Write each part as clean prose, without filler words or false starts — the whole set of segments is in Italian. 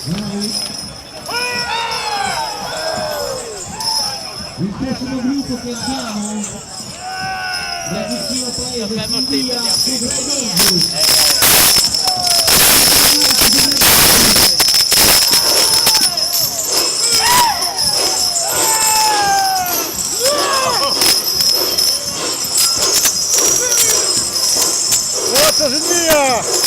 Il prossimo gruppo che abbiamo da vicino paese Siviglia Sudrenoso. Forza Silvia!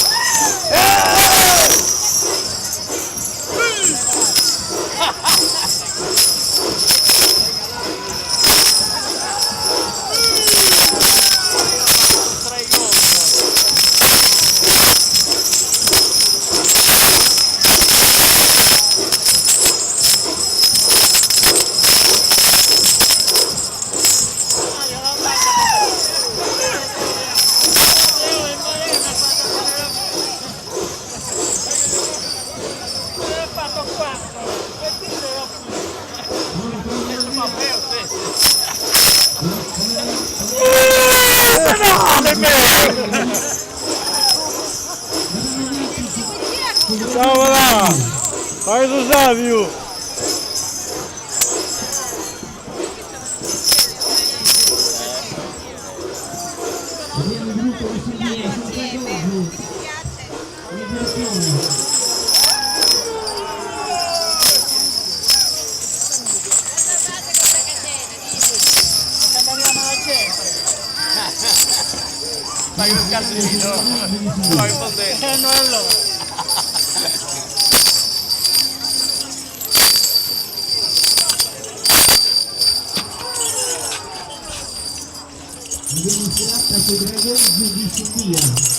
Ciao là! Fai lo Savio! Abbiamo il gruppo di Siviglia Sudrenoso. Fai un casino, fai un po' dentro. Non allora! Abbiamo serata Sudrenoso di Siviglia.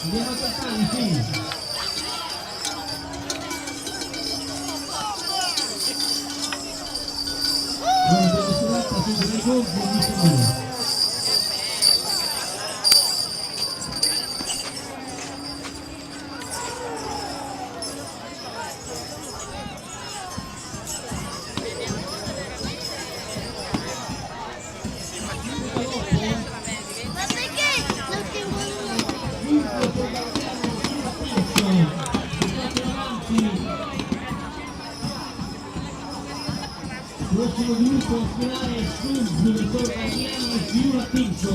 Andiamo a toccare, sì. Abbiamo serata Sudrenoso di Siviglia. Prossimo gruppo a sfilare Sud, ritorno Ariano e Giura Pinto.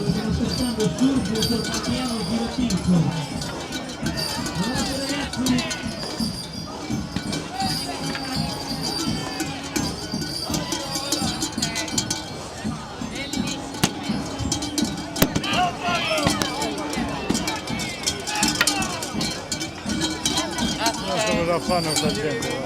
Stiamo aspettando Sud, ritorno Ariano e Giura Pinto. Cosa fanno sta gente?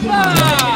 Brava!